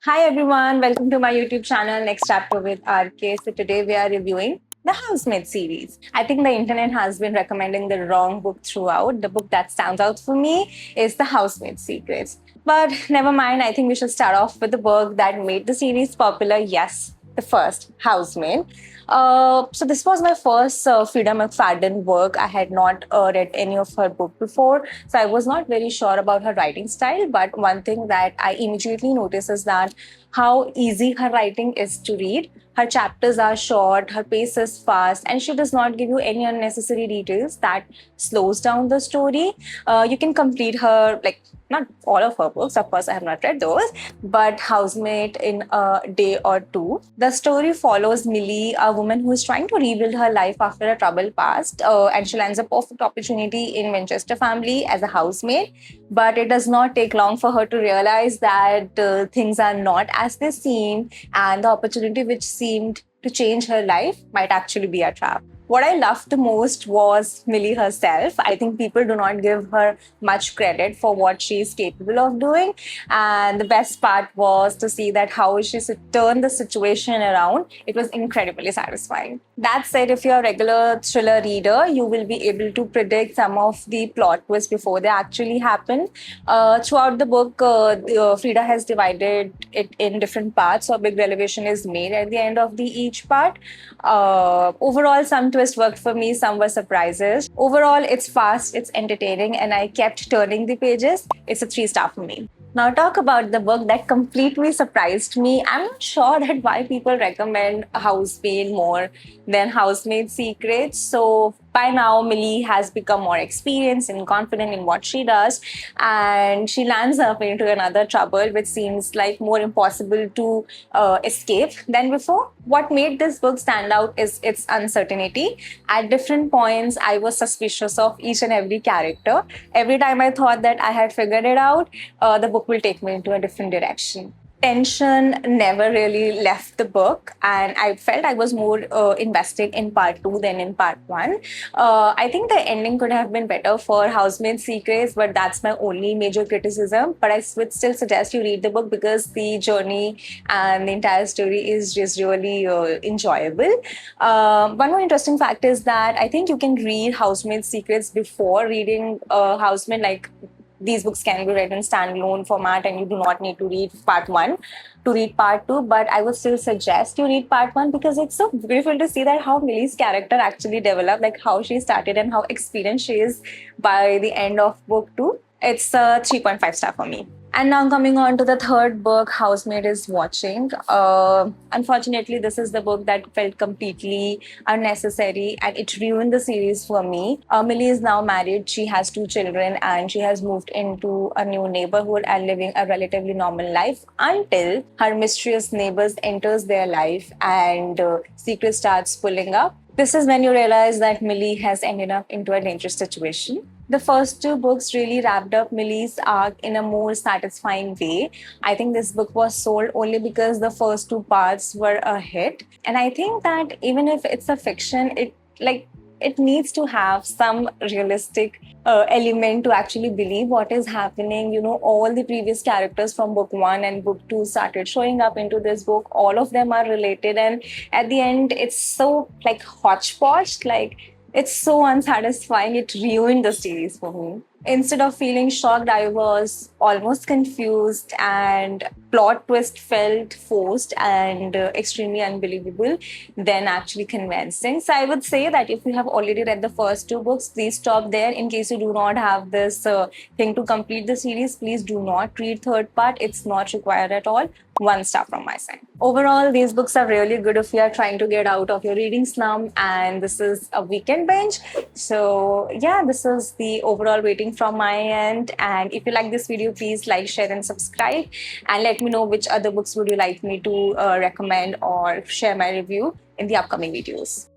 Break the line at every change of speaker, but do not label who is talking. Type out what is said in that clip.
Hi everyone, welcome to my YouTube channel Next Chapter with RK. So today we are reviewing the Housemaid series. I think the internet has been recommending the wrong book throughout. The book that stands out for me is The Housemaid Secrets. But never mind, I think we should start off with the book that made the series popular. Yes, the first, Housemaid. So this was my first Frida McFadden work. I had not read any of her book before, so I was not very sure about her writing style. But one thing that I immediately noticed is that how easy her writing is to read. Her chapters are short, her pace is fast, and she does not give you any unnecessary details that slows down the story. You can complete her, like, not all of her books, of course, I have not read those, but Housemate in a day or two. The story follows Millie, a woman who is trying to rebuild her life after a troubled past, and she lands a perfect opportunity in Winchester family as a housemaid. But it does not take long for her to realize that things are not as they seem, and the opportunity which seemed to change her life might actually be a trap. What I loved the most was Millie herself. I think people do not give her much credit for what she is capable of doing. And the best part was to see that how she turned the situation around. It was incredibly satisfying. That said, if you're a regular thriller reader, you will be able to predict some of the plot twists before they actually happen. Throughout the book, Frida has divided it in different parts, so a big revelation is made at the end of the each part. Overall, some twists worked for me, some were surprises. Overall, it's fast, it's entertaining, and I kept turning the pages. It's a 3-star for me. Now, talk about the book that completely surprised me. I'm not sure that why people recommend Housemaid more than Housemaid Secrets. So by now, Millie has become more experienced and confident in what she does, and she lands up into another trouble, which seems like more impossible to escape than before. What made this book stand out is its uncertainty. At different points, I was suspicious of each and every character. Every time I thought that I had figured it out, the book will take me into a different direction. Tension never really left the book, and I felt I was more invested in part two than in part one. I think the ending could have been better for Housemaid Secrets, but that's my only major criticism. But I would still suggest you read the book because the journey and the entire story is just really enjoyable. One more interesting fact is that I think you can read Housemaid Secrets before reading Housemaid, like these books can be read in standalone format and you do not need to read part one to read part two, but I would still suggest you read part one because it's so beautiful to see that how Millie's character actually developed, like how she started and how experienced she is by the end of book two. It's a 3.5-star for me. And now coming on to the third book, Housemaid is Watching. Unfortunately, this is the book that felt completely unnecessary and it ruined the series for me. Millie is now married, she has 2 children, and she has moved into a new neighborhood and living a relatively normal life until her mysterious neighbors enters their life and secret starts pulling up. This is when you realize that Millie has ended up into a dangerous situation. The first 2 books really wrapped up Millie's arc in a more satisfying way. I think this book was sold only because the first 2 parts were a hit. And I think that even if it's a fiction, it needs to have some realistic element to actually believe what is happening. You know, all the previous characters from book one and book two started showing up into this book. All of them are related, and at the end, it's so like hodgepodge. Like it's so unsatisfying. It ruined the series for me. Instead of feeling shocked, I was almost confused, and plot twist felt forced and extremely unbelievable than actually convincing. So I would say that if you have already read the first 2 books, please stop there. In case you do not have this thing to complete the series, please do not read third part. It's not required at all. 1 star from my side. Overall, these books are really good if you are trying to get out of your reading slump and this is a weekend binge. So yeah, this is the overall rating from my end. And if you like this video, please like, share and subscribe, and let me know which other books would you like me to recommend or share my review in the upcoming videos.